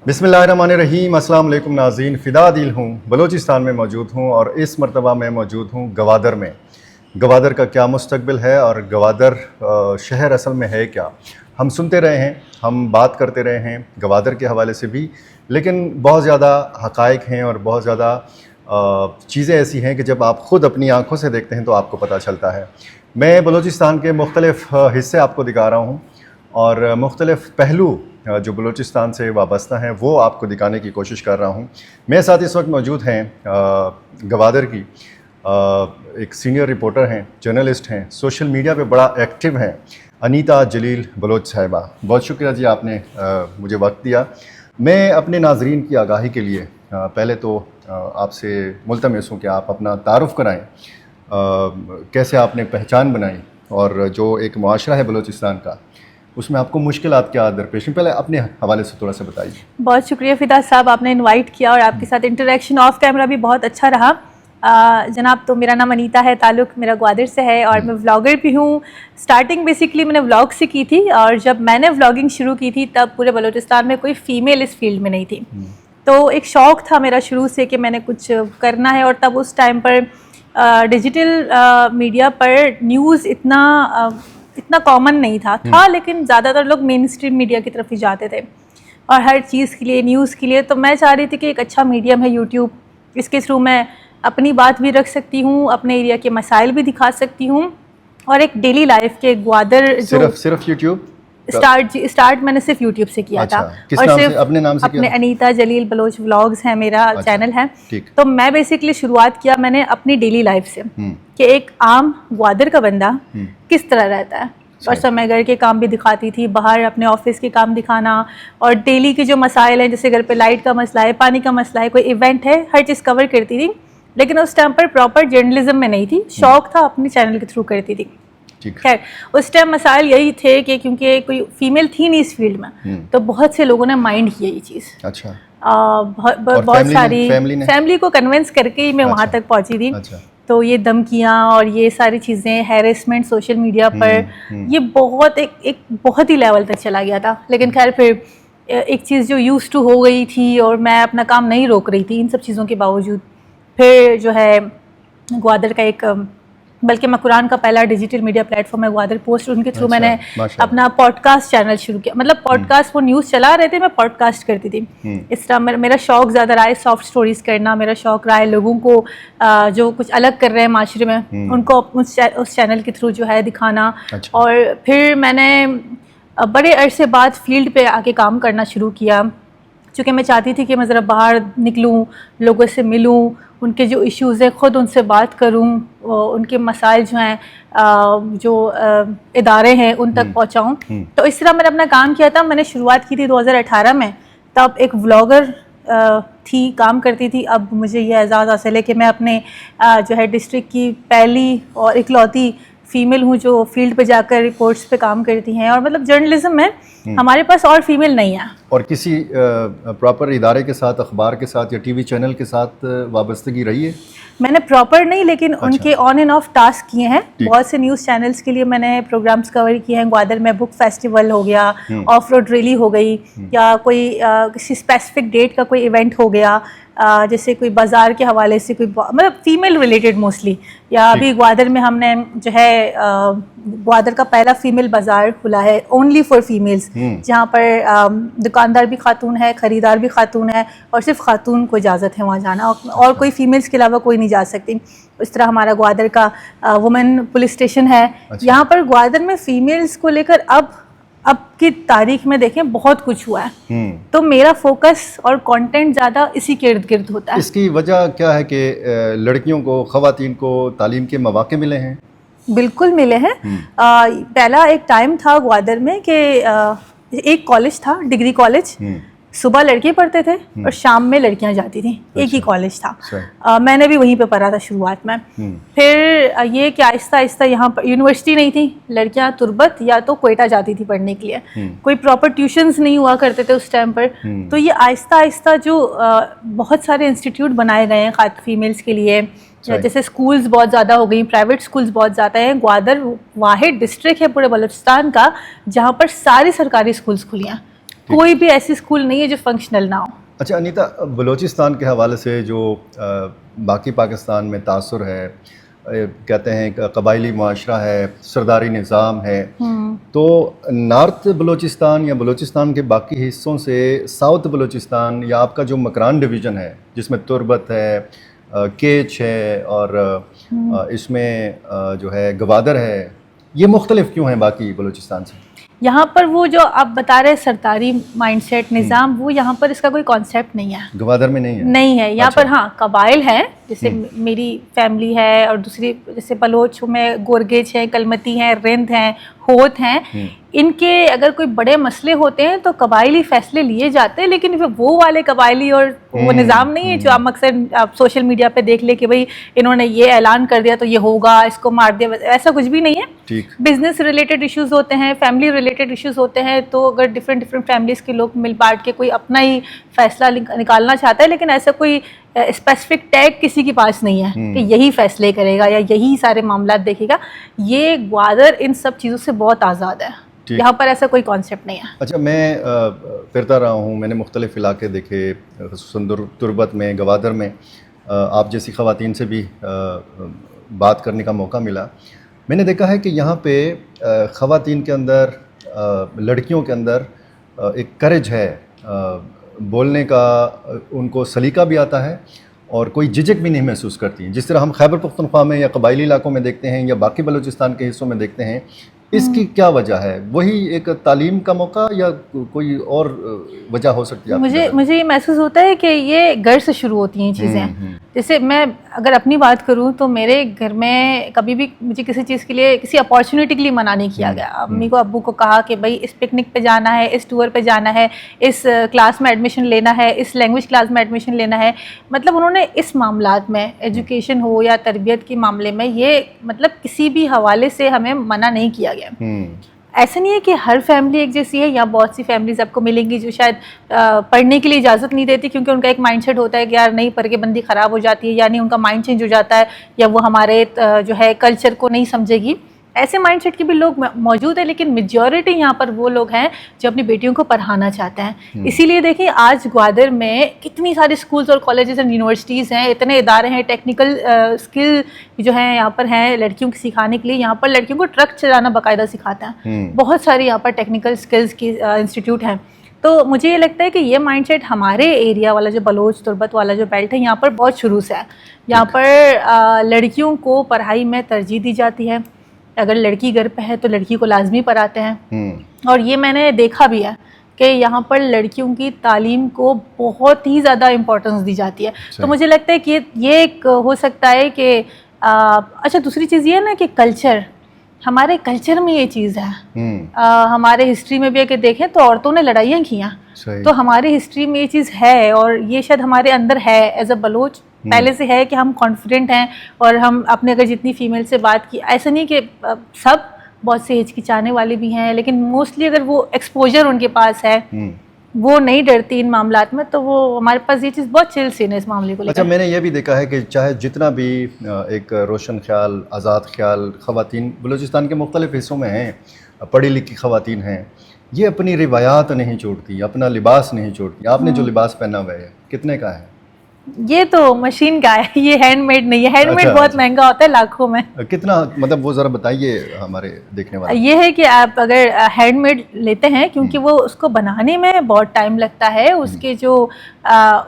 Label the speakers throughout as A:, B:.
A: बिस्मिल्लाहिर्रहमानिर्रहीम। अस्सलाम वालेकुम नाज़रीन, फ़िदा दिल हूँ, बलूचिस्तान में मौजूद हूँ और इस मरतबा मैं मौजूद हूँ गवादर में। गवादर का क्या मुस्तकबिल है और गवादर शहर असल में है क्या, हम सुनते रहे हैं, हम बात करते रहे हैं गवादर के हवाले से भी, लेकिन बहुत ज़्यादा हक़ाइक़ हैं और बहुत ज़्यादा चीज़ें ऐसी हैं कि जब आप ख़ुद अपनी आँखों से देखते हैं तो आपको पता चलता है। मैं बलूचिस्तान के मुख्तलिफ़ हिस्से आपको दिखा रहा हूँ और मुख्तलिफ़ पहलू जो बलूचिस्तान से वाबस्ता हैं वो आपको दिखाने की कोशिश कर रहा हूँ। मेरे साथ इस वक्त मौजूद हैं गवादर की एक सीनियर रिपोर्टर हैं, जर्नलिस्ट हैं, सोशल मीडिया पे बड़ा एक्टिव हैं, अनीता जलील बलोच साहिबा। बहुत शुक्रिया जी, आपने मुझे वक्त दिया। मैं अपने नाजरीन की आगाही के लिए पहले तो आपसे मुल्तमस हूँ कि आप अपना तारुफ़ कराएँ, कैसे आपने पहचान बनाई और जो एक मुआशरा है बलूचिस्तान का उसमें आपको मुश्किलात क्या दरपेश हैं, पहले अपने हवाले से थोड़ा सा बताइए।
B: बहुत शुक्रिया फ़िदा साहब, आपने इनवाइट किया और आपके साथ इंटरेक्शन ऑफ कैमरा भी बहुत अच्छा रहा। जनाब, तो मेरा नाम अनीता है, ताल्लुक़ मेरा ग्वादर से है और मैं व्लॉगर भी हूँ। स्टार्टिंग बेसिकली मैंने व्लॉग से की थी और जब मैंने व्लॉगिंग शुरू की थी तब पूरे बलूचिस्तान में कोई फ़ीमेल इस फील्ड में नहीं थी। तो एक शौक़ था मेरा शुरू से कि मैंने कुछ करना है और तब उस टाइम पर डिजिटल मीडिया पर न्यूज़ इतना कॉमन नहीं था, लेकिन ज़्यादातर लोग मेन स्ट्रीम मीडिया की तरफ ही जाते थे और हर चीज़ के लिए, न्यूज़ के लिए। तो मैं चाह रही थी कि एक अच्छा मीडियम है यूट्यूब, इसके थ्रू मैं अपनी बात भी रख सकती हूँ, अपने एरिया के मसाइल भी दिखा सकती हूँ और एक डेली लाइफ के ग्वादर
A: सिर्फ यूट्यूब
B: स्टार्ट मैंने सिर्फ यूट्यूब से किया था।
A: किस
B: और
A: नाम
B: सिर्फ
A: से, अपने नाम से
B: अपने अनीता जलील बलोच व्लॉग्स है मेरा चैनल है।
A: ठीक।
B: तो मैं बेसिकली शुरुआत किया मैंने अपनी डेली लाइफ से कि एक आम ग्वादर का बंदा किस तरह रहता है। और सब मैं घर के काम भी दिखाती थी, बाहर अपने ऑफिस के काम दिखाना और डेली के जो मसाइल हैं, जैसे घर पे लाइट का मसला है, पानी का मसला है, कोई इवेंट है, हर चीज़ कवर करती थी। लेकिन उस टाइम पर प्रॉपर जर्नलिज्म में नहीं थी, शौक था, अपने चैनल के थ्रू करती थी। खैर, उस टाइम मसाइल यही थे कि क्योंकि कोई फीमेल थी नहीं इस फील्ड में, तो बहुत से लोगों ने माइंड किया ये चीज़।
A: अच्छा।
B: बहुत सारी फैमिली को कन्विंस करके ही मैं वहाँ तक पहुँची थी। तो ये धमकियाँ और ये सारी चीज़ें, हैरेसमेंट सोशल मीडिया पर, ये बहुत एक बहुत ही लेवल तक चला गया था। लेकिन खैर फिर एक चीज़ जो यूज़ टू हो गई थी और मैं अपना काम नहीं रोक रही थी इन सब चीज़ों के बावजूद, फिर जो है ग्वादर का एक, बल्कि मैं कुरान का पहला डिजिटल मीडिया प्लेटफॉर्म है ग्वादर पोस्ट, उनके थ्रू मैंने अपना पॉडकास्ट चैनल शुरू किया। मतलब पॉडकास्ट, वो न्यूज़ चला रहे थे, मैं पॉडकास्ट करती थी। इस तरह मेरा शौक़ ज़्यादा रहा है सॉफ्ट स्टोरीज़ करना, मेरा शौक़ रहा है लोगों को जो कुछ अलग कर रहे हैं माशरे में उनको उस चैनल के थ्रू जो है दिखाना। और फिर मैंने बड़े अरसे बाद फील्ड पे आके काम करना शुरू किया, चूँकि मैं चाहती थी कि मैं ज़रा बाहर निकलूँ, लोगों से मिलूँ, उनके जो इश्यूज़ हैं ख़ुद उनसे बात करूं, उनके मसाइल जो हैं जो इदारे हैं उन तक पहुंचाऊं। तो इस तरह मैंने अपना काम किया था। मैंने शुरुआत की थी 2018 में, तब एक व्लॉगर थी, काम करती थी। अब मुझे ये एजाज़ हासिल है कि मैं अपने जो है डिस्ट्रिक्ट की पहली और इकलौती फ़ीमेल हूँ जो फील्ड पे जाकर रिपोर्ट्स पे काम करती हैं। और मतलब जर्नलिज्म में हमारे पास और फीमेल नहीं है। और
A: किसी प्रॉपर इदारे के साथ, अखबार के साथ या टीवी चैनल के साथ वाबस्तगी रही है?
B: मैंने प्रॉपर नहीं, लेकिन उनके ऑन एंड ऑफ टास्क किए हैं। बहुत से न्यूज़ चैनल्स के लिए मैंने प्रोग्राम्स कवर किए हैं। ग्वादर में बुक फेस्टिवल हो गया, ऑफ रोड रैली हो गई, या कोई किसी स्पेसिफिक डेट का कोई इवेंट हो गया, जैसे कोई बाज़ार के हवाले से, कोई मतलब फीमेल रिलेटेड मोस्टली। या अभी ग्वादर में हमने जो है ग्वादर का पहला फीमेल बाज़ार खुला है ओनली फॉर फीमेल्स, जहाँ पर दुकानदार भी खातून है, ख़रीदार भी खातून है और सिर्फ खातून को इजाज़त है वहाँ जाना, और कोई फीमेल्स के अलावा कोई नहीं जा सकती। इस तरह हमारा ग्वादर का वुमेन पुलिस स्टेशन है। यहाँ पर ग्वादर में फ़ीमेल्स को लेकर अब की तारीख में देखें बहुत कुछ हुआ है। तो मेरा फोकस और कंटेंट ज़्यादा इसी के इर्द गिर्द होता है।
A: इसकी वजह क्या है कि लड़कियों को, ख़वातीन को तालीम के मौक़े मिले हैं?
B: बिल्कुल मिले हैं। पहला एक टाइम था ग्वादर में कि एक कॉलेज था, डिग्री कॉलेज, सुबह लड़के पढ़ते थे और शाम में लड़कियां जाती थी। एक ही कॉलेज था। मैंने भी वहीं पे पढ़ा था शुरुआत में। फिर ये कि आहिस्ता आहिस्ता यहाँ पर यूनिवर्सिटी नहीं थी, लड़कियां तुर्बत या तो क्वेटा जाती थी पढ़ने के लिए, कोई प्रॉपर ट्यूशन्स नहीं हुआ करते थे उस टाइम पर। तो ये आहिस्ता आहिस्ता जो बहुत सारे इंस्टीट्यूट बनाए गए हैं फीमेल्स के लिए, जैसे स्कूल्स बहुत ज़्यादा हो गई, प्राइवेट स्कूल्स बहुत ज़्यादा हैं। ग्वादर वाहिद डिस्ट्रिक्ट है पूरे बलूचिस्तान का जहाँ पर सारी सरकारी स्कूल्स खुली हैं कोई भी ऐसी स्कूल नहीं है जो फंक्शनल ना हो।
A: अच्छा अनीता, बलूचिस्तान के हवाले से जो बाकी पाकिस्तान में तासुर है, कहते हैं कबायली मुआशरा है, सरदारी निज़ाम है, तो नॉर्थ बलूचिस्तान या बलूचिस्तान के बाकी हिस्सों से साउथ बलूचिस्तान या आपका जो मकरान डिवीज़न है जिसमें तुर्बत है, केच है और इसमें जो है गवादर है, ये मुख्तलिफ क्यों हैं बाकी बलूचिस्तान से?
B: यहाँ पर वो जो आप बता रहे सरदारी माइंडसेट निज़ाम, वो यहाँ पर इसका कोई कॉन्सेप्ट नहीं है।
A: गवादर में नहीं है?
B: नहीं है यहाँ पर। हाँ, कबाइल है, जैसे मेरी फैमिली है और दूसरी जैसे बलोच में गोरगेज है, कलमती हैं, रिंद हैं, होत हैं। इनके अगर कोई बड़े मसले होते हैं तो कबायली फैसले लिए जाते हैं, लेकिन वो वाले कबायली और वो निज़ाम नहीं है जो आप अक्सर आप सोशल मीडिया पे देख ले कि भाई इन्होंने ये ऐलान कर दिया तो ये होगा, इसको मार दिया, ऐसा कुछ भी नहीं है। बिजनेस रिलेटेड इश्यूज होते हैं, फैमिली रिलेटेड इश्यूज होते हैं, तो अगर डिफरेंट फैमिलीज के लोग मिल बांट के कोई अपना ही फैसला निकालना चाहता है, लेकिन ऐसा कोई स्पेसिफिक टैग किसी के पास नहीं है कि यही फैसले करेगा या यही सारे मामला देखेगा। ये ग्वादर इन सब चीज़ों से बहुत आज़ाद है, यहाँ पर ऐसा कोई कॉन्सेप्ट नहीं है। अच्छा,
A: मैं फिरता रहा हूँ, मैंने मुख्तलिफ इलाके देखे, तुर्बत में, गवादर में आप जैसी ख़वातीन से भी बात करने का मौका मिला। मैंने देखा है कि यहाँ पे ख़वातीन के अंदर, लड़कियों के अंदर एक करेज है, बोलने का उनको सलीका भी आता है और कोई झिझक भी नहीं महसूस करती हैं, जिस तरह हम खैबर पख्तूनख्वा में या कबायली इलाकों में देखते हैं या बाकी बलूचिस्तान के हिस्सों में देखते हैं। इसकी क्या वजह है? वही एक तालीम का मौका या कोई और वजह हो सकती है?
B: मुझे ये महसूस होता है कि ये घर से शुरू होती हैं चीज़ें। जैसे मैं अगर अपनी बात करूं तो मेरे घर में कभी भी मुझे किसी चीज़ के लिए, किसी अपॉर्चुनिटी के लिए मना नहीं किया गया। अम्मी को, अब्बू को कहा कि भाई इस पिकनिक पे जाना है, इस टूर पे जाना है, इस क्लास में एडमिशन लेना है, इस लैंग्वेज क्लास में एडमिशन लेना है। मतलब उन्होंने इस मामलात में, एजुकेशन हो या तरबियत के मामले में, ये मतलब किसी भी हवाले से हमें मना नहीं किया गया। ऐसा नहीं है कि हर फैमिली एक जैसी है, या बहुत सी फैमिलीज आपको मिलेंगी जो शायद पढ़ने के लिए इजाज़त नहीं देती क्योंकि उनका एक माइंडसेट होता है कि यार नहीं पढ़ के बंदी ख़राब हो जाती है, यानी उनका माइंड चेंज हो जाता है, या वो हमारे जो है कल्चर को नहीं समझेगी। ऐसे माइंडसेट के भी लोग मौजूद है, लेकिन मेजॉरिटी यहाँ पर वो लोग हैं जो अपनी बेटियों को पढ़ाना चाहते हैं। इसीलिए देखिए आज ग्वादर में कितनी सारी स्कूल्स और कॉलेजेस एंड यूनिवर्सिटीज़ हैं, इतने इदारे हैं, टेक्निकल स्किल जो है यहाँ पर हैं लड़कियों को सिखाने के लिए। यहाँ पर लड़कियों को ट्रक चलाना बाकायदा सिखाते हैं, बहुत सारी यहाँ पर टेक्निकल स्किल्स की इंस्टीट्यूट हैं। तो मुझे ये लगता है कि ये माइंडसेट हमारे एरिया वाला जो बलोच तुर्बत वाला जो बेल्ट है यहाँ पर बहुत शुरू से है। यहाँ पर लड़कियों को पढ़ाई में तरजीह दी जाती है। अगर लड़की घर पे है तो लड़की को लाजमी पढ़ाते हैं, और ये मैंने देखा भी है कि यहाँ पर लड़कियों की तालीम को बहुत ही ज़्यादा इम्पोर्टेंस दी जाती है। तो मुझे लगता है कि ये एक हो सकता है कि अच्छा, दूसरी चीज़ ये है ना कि कल्चर, हमारे कल्चर में ये चीज़ है। हमारे हिस्ट्री में भी अगर देखें तो औरतों ने लड़ाइयाँ की हैं, तो हमारे हिस्ट्री में ये चीज़ है और ये शायद हमारे अंदर है एज अ बलोच पहले से है कि हम कॉन्फिडेंट हैं। और हम अपने अगर जितनी फीमेल से बात की, ऐसा नहीं कि सब, बहुत से हिचकिचाने वाले भी हैं, लेकिन मोस्टली अगर वो एक्सपोजर उनके पास है, वो नहीं डरती इन मामलात में, तो वो हमारे पास ये चीज़ बहुत चिल सीन है इस मामले को लेकर।
A: अच्छा, मैंने ये भी देखा है कि चाहे जितना भी एक रोशन ख्याल, आज़ाद ख्याल ख़वातीन बलूचिस्तान के मुख्तलिफ हिस्सों में हैं, पढ़ी लिखी ख़वातीन हैं, ये अपनी रिवायात नहीं छोड़ती, अपना लिबास नहीं छोड़ती। आपने जो लिबास पहना हुआ है कितने का है?
B: ये तो मशीन का है, ये हैंडमेड नहीं है। हैंडमेड बहुत महंगा होता है, लाखों में।
A: कितना, मतलब वो ज़रा बताइए हमारे देखने वाले।
B: ये है कि आप अगर हैंडमेड लेते हैं, क्योंकि वो उसको बनाने में बहुत टाइम लगता है, उसके जो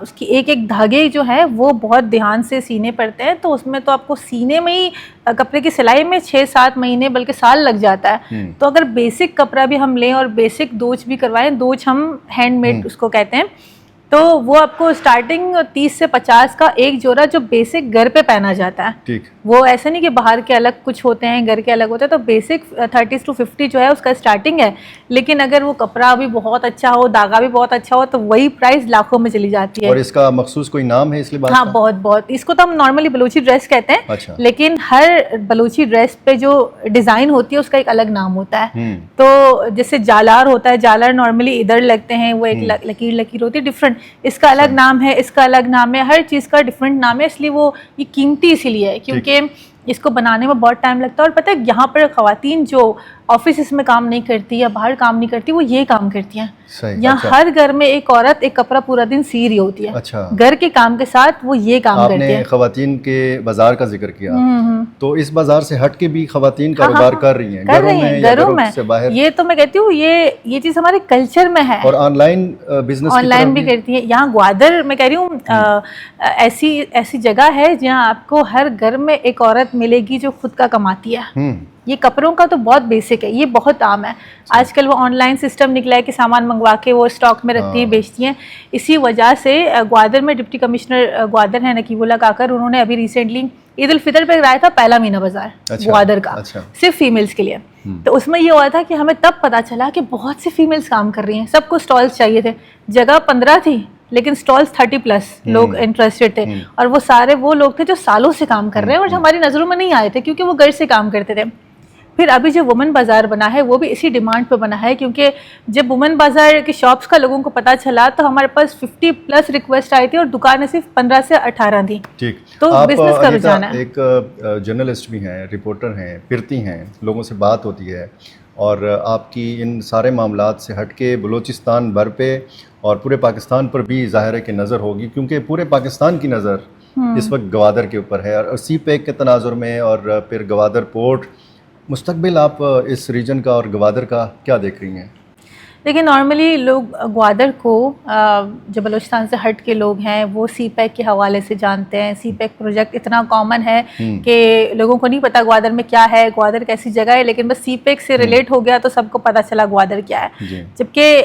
B: उसकी एक एक धागे जो है वो बहुत ध्यान से सीने पड़ते हैं, तो उसमें तो आपको सीने में ही कपड़े की सिलाई में 6-7 महीने बल्कि साल लग जाता है। तो अगर बेसिक कपड़ा भी हम लें और बेसिक दोच भी करवाएं, दोच हम हैंडमेड उसको कहते हैं, तो वो आपको स्टार्टिंग 30 से 50 का एक जोड़ा जो बेसिक घर पे पहना जाता है। ठीक। वो ऐसा नहीं कि बाहर के अलग कुछ होते हैं, घर के अलग होते हैं, तो बेसिक 30 to 50 जो है उसका स्टार्टिंग है। लेकिन अगर वो कपड़ा भी बहुत अच्छा हो, धागा भी बहुत अच्छा हो, तो वही प्राइस लाखों में चली जाती है।
A: और इसका मखसूस कोई नाम है इसलिए?
B: हाँ, बहुत। इसको तो हम नॉर्मली बलूची ड्रेस कहते हैं। अच्छा। लेकिन हर बलूची ड्रेस पे जो डिजाइन होती है उसका एक अलग नाम होता है। तो जैसे जालार होता है, जालार नॉर्मली इधर लगते हैं, वो एक लकीर होती है डिफरेंट, इसका अलग नाम है, इसका अलग नाम है, हर चीज़ का डिफरेंट नाम है। इसलिए वो ये कीमती इसीलिए है क्योंकि इसको बनाने में बहुत टाइम लगता है। और पता है यहाँ पर ख़वातीन जो ऑफिस में काम नहीं करती या बाहर काम नहीं करती, वो ये काम करती हैं। यहाँ
A: अच्छा।
B: हर घर में एक औरत एक कपड़ा पूरा दिन सी रही होती है।
A: अच्छा।
B: घर के काम के साथ वो ये काम करती है।
A: आपने खवातीन के बाजार का जिक्र किया, तो इस बाजार से हट के भी खवातीन कारोबार कर रही हैं, घरों में से बाहर?
B: ये तो मैं कहती हूँ ये चीज हमारे कल्चर में है।
A: और ऑनलाइन बिजनेस
B: ऑनलाइन भी करती है। यहाँ ग्वादर मैं कह रही हूँ ऐसी जगह है जहाँ आपको हर घर में एक औरत मिलेगी जो खुद का कमाती है। ये कपड़ों का तो बहुत बेसिक है, ये बहुत आम है। आजकल वो ऑनलाइन सिस्टम निकला है कि सामान मंगवा के वो स्टॉक में रखती हैं, बेचती हैं। इसी वजह से ग्वादर में डिप्टी कमिश्नर ग्वादर है नकीबुल्ला काकर, उन्होंने अभी रिसेंटली ईद उल फितर पे कराया था पहला मीना बाजार ग्वादर का, सिर्फ फीमेल्स के लिए। तो उसमें ये हुआ था कि हमें तब पता चला कि बहुत सी फीमेल्स काम कर रही हैं। सबको स्टॉल्स चाहिए थे, जगह 15 थी लेकिन स्टॉल्स 30+ लोग इंटरेस्टेड थे। और वो सारे वो लोग थे जो सालों से काम कर रहे हैं और जो हमारी नज़रों में नहीं आए थे क्योंकि वो घर से काम करते थे। फिर अभी जो वुमेन बाज़ार बना है वो भी इसी डिमांड पे बना है, क्योंकि जब वुमेन बाज़ार की शॉप्स का लोगों को पता चला तो हमारे पास 50+ रिक्वेस्ट आई थी और दुकानें सिर्फ 15 से 18 थी।
A: ठीक,
B: तो बिजनेस का रुझान है।
A: एक जर्नलिस्ट भी हैं, रिपोर्टर हैं, फिरती हैं, लोगों से बात होती है, और आपकी इन सारे मामलात से हटके बलूचिस्तान भर पे और पूरे पाकिस्तान पर भी ज़ाहिर है कि नज़र होगी, क्योंकि पूरे पाकिस्तान की नज़र इस वक्त गवादर के ऊपर है। और सी पैक के तनाजुर में और फिर गवादर पोर्ट, मुस्तकबिल आप इस रीजन का और गवादर का क्या देख रही हैं?
B: देखिए, नॉर्मली लोग ग्वादर को जो बलूचिस्तान से हट के लोग हैं वो सी पैक के हवाले से जानते हैं। सी पैक प्रोजेक्ट इतना कॉमन है कि लोगों को नहीं पता ग्वादर में क्या है, ग्वादर कैसी जगह है, लेकिन बस सी पैक से रिलेट हो गया तो सबको पता चला ग्वादर क्या है। जबकि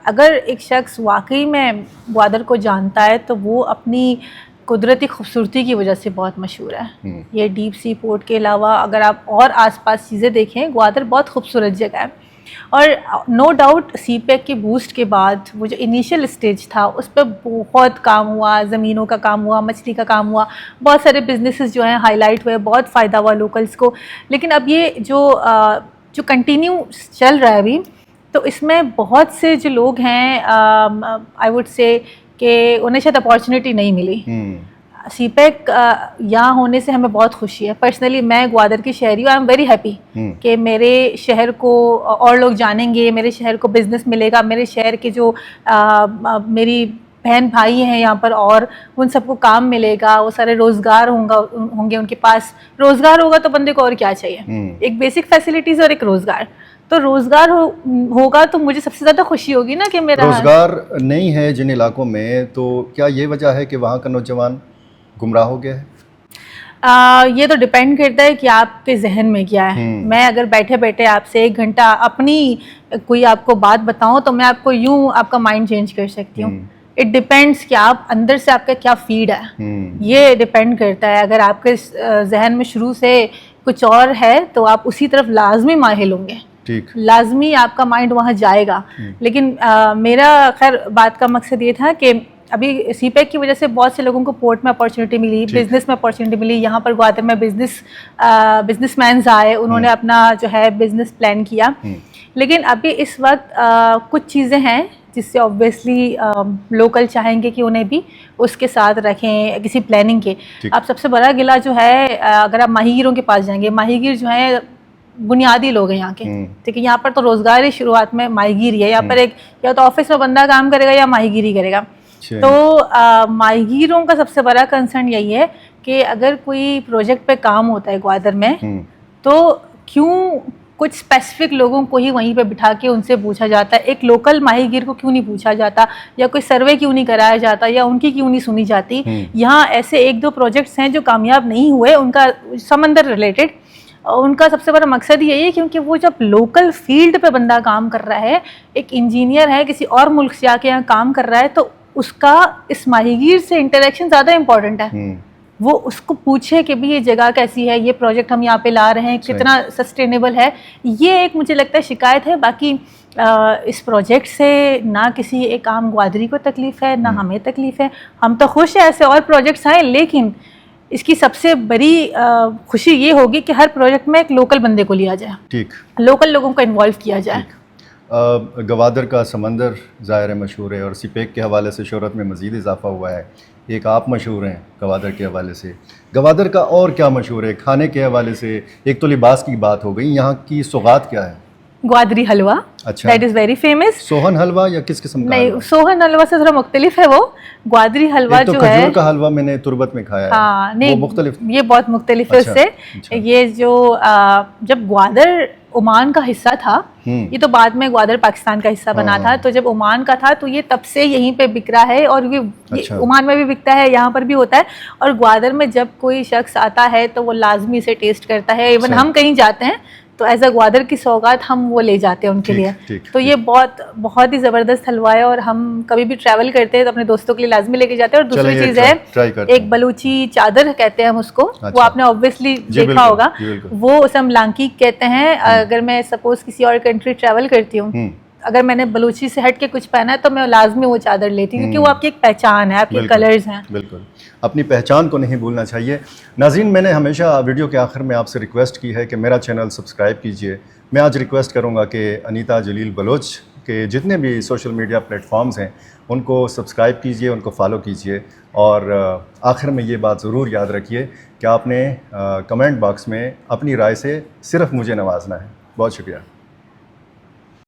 B: अगर एक शख्स वाकई में ग्वादर को जानता है तो वो अपनी कुदरती खूबसूरती की वजह से बहुत मशहूर है। ये डीप सी पोर्ट के अलावा अगर आप और आसपास चीज़ें देखें, ग्वादर बहुत खूबसूरत जगह है। और नो डाउट सी पैक के बूस्ट के बाद वो जो इनिशियल स्टेज था उस पर बहुत काम हुआ, ज़मीनों का काम हुआ, मछली का काम हुआ, बहुत सारे बिजनेसेस जो हैं हाईलाइट हुए, बहुत फ़ायदा हुआ लोकल्स को। लेकिन अब ये जो कंटिन्यू चल रहा है अभी, तो इसमें बहुत से जो लोग हैं आई वुड से कि उन्हें शायद अपॉर्चुनिटी नहीं मिली। सी पैक यहाँ होने से हमें बहुत खुशी है। पर्सनली मैं ग्वादर की शहरी हूँ, आई एम वेरी हैप्पी कि मेरे शहर को और लोग जानेंगे, मेरे शहर को बिजनेस मिलेगा, मेरे शहर के जो मेरी बहन भाई हैं यहाँ पर और उन सबको काम मिलेगा, वो सारे रोज़गार होंगे उनके पास। रोज़गार होगा तो बंदे को और क्या चाहिए, एक बेसिक फैसिलिटीज़ और एक रोज़गार। तो रोज़गार होगा तो मुझे सबसे ज़्यादा खुशी होगी ना कि मेरा
A: रोज़गार नहीं है जिन इलाकों में, तो क्या ये वजह है कि वहाँ का नौजवान गुमराह हो गया है?
B: ये तो डिपेंड करता है कि आपके जहन में क्या है। मैं अगर बैठे बैठे आपसे 1 घंटा अपनी कोई आपको बात बताऊं तो मैं आपको यूं आपका माइंड चेंज कर सकती हूँ। इट डिपेंड्स कि आप अंदर से आपका क्या फीड है, ये डिपेंड करता है। अगर आपके जहन में शुरू से कुछ और है तो आप उसी तरफ लाजमी माहिल होंगे, लाजमी आपका माइंड वहाँ जाएगा। लेकिन मेरा खैर बात का मकसद ये था कि अभी सी पैक की वजह से बहुत से लोगों को पोर्ट में अपॉर्चुनिटी मिली, बिजनेस में अपॉर्चुनिटी मिली। यहाँ पर ग्वादर में बिजनेसमैन आए, उन्होंने अपना जो है बिजनेस प्लान किया। लेकिन अभी इस वक्त कुछ चीज़ें हैं जिससे ऑब्वियसली लोकल चाहेंगे कि उन्हें भी उसके साथ रखें किसी प्लानिंग के। अब सबसे बड़ा गिला जो है, अगर आप माहीगिरों के पास जाएंगे, माहीगिर जो है बुनियादी लोग हैं यहाँ के, ठीक है। यहाँ पर तो रोज़गार ही शुरुआत में माहीगिरी है। यहाँ पर एक या तो ऑफिस में बंदा काम करेगा या माहीगिरी करेगा। तो माहीगिरों का सबसे बड़ा कंसर्न यही है कि अगर कोई प्रोजेक्ट पे काम होता है ग्वादर में तो क्यों कुछ स्पेसिफिक लोगों को ही वहीं पे बिठा के उनसे पूछा जाता है, एक लोकल माहीगिर को क्यों नहीं पूछा जाता, या कोई सर्वे क्यों नहीं कराया जाता, या उनकी क्यों नहीं सुनी जाती। यहाँ ऐसे 1-2 प्रोजेक्ट्स हैं जो कामयाब नहीं हुए, उनका समंदर रिलेटेड। उनका सबसे बड़ा मकसद यही है क्योंकि वो जब लोकल फील्ड पे बंदा काम कर रहा है, एक इंजीनियर है किसी और मुल्क से आके यहाँ काम कर रहा है, तो उसका इस माहीगीर से इंटरेक्शन ज़्यादा इम्पॉर्टेंट है। वो उसको पूछे कि भी ये जगह कैसी है, ये प्रोजेक्ट हम यहाँ पे ला रहे हैं कितना सस्टेनेबल है। ये एक मुझे लगता है शिकायत है। बाकी इस प्रोजेक्ट से ना किसी एक आम ग्वादरी को तकलीफ़ है, ना हमें तकलीफ़ है। हम तो खुश हैं ऐसे और प्रोजेक्ट्स आए, लेकिन इसकी सबसे बड़ी खुशी ये होगी कि हर प्रोजेक्ट में एक लोकल बंदे को लिया जाए, ठीक, लोकल लोगों को इन्वॉल्व किया जाए।
A: गवादर का समंदर ज़ाहिर मशहूर है और सीपेक के हवाले से शोहरत में मज़ीद इजाफ़ा हुआ है। एक आप मशहूर हैं गवादर के हवाले से। गवादर का और क्या मशहूर है खाने के हवाले से? एक तो लिबास की बात हो गई, यहाँ की सौगात क्या है?
B: ग्वादरी हलवा,
A: अच्छा,
B: that is very famous.
A: Sohan halwa या किस किस्म का?
B: नहीं, सोहन हलवा से थोड़ा मुख्तलिफ है वो। ग्वादरी हलवा
A: तो
B: जो है,
A: खजूर का हलवा मैंने तुरबत में खाया है।
B: हाँ, नहीं,
A: वो मुख्तलिफ,
B: ये बहुत मुख्तलिफ है उससे।
A: अच्छा।
B: ये जो जब ग्वादर ओमान का हिस्सा था, ये तो बाद में ग्वादर पाकिस्तान का हिस्सा बना था, तो जब ओमान का था तो ये तब से यहीं पे बिक रहा है और ये ओमान में भी बिकता है, यहाँ पर भी होता है। और ग्वादर में जब कोई शख्स आता है तो वो लाजमी इसे टेस्ट करता है। इवन हम कहीं जाते हैं तो एज अ ग्वादर की सौगात हम वो ले जाते हैं उनके लिए। तो ये बहुत ही ज़बरदस्त हलवा है और हम कभी भी ट्रैवल करते हैं तो अपने दोस्तों के लिए लाजमी लेके जाते हैं। और दूसरी चीज़ है, एक बलूची चादर कहते हैं हम उसको, वो आपने ऑब्वियसली देखा होगा, वो उसे हम लांकी कहते हैं। अगर मैं सपोज किसी और कंट्री ट्रैवल करती हूँ, अगर मैंने बलूची से हट के कुछ पहना है तो मैं लाजमी वो चादर लेती हूँ, क्योंकि वो आपकी एक पहचान है, आपके कलर्स हैं।
A: बिल्कुल, अपनी पहचान को नहीं भूलना चाहिए। नाज़रीन, मैंने हमेशा वीडियो के आखिर में आपसे रिक्वेस्ट की है कि मेरा चैनल सब्सक्राइब कीजिए। मैं आज रिक्वेस्ट करूँगा कि अनीता जलील बलोच के जितने भी सोशल मीडिया प्लेटफॉर्म्स हैं उनको सब्सक्राइब कीजिए, उनको फॉलो कीजिए। और आखिर में ये बात ज़रूर याद रखिए कि आपने कमेंट बॉक्स में अपनी राय से सिर्फ मुझे नवाजना है। बहुत शुक्रिया।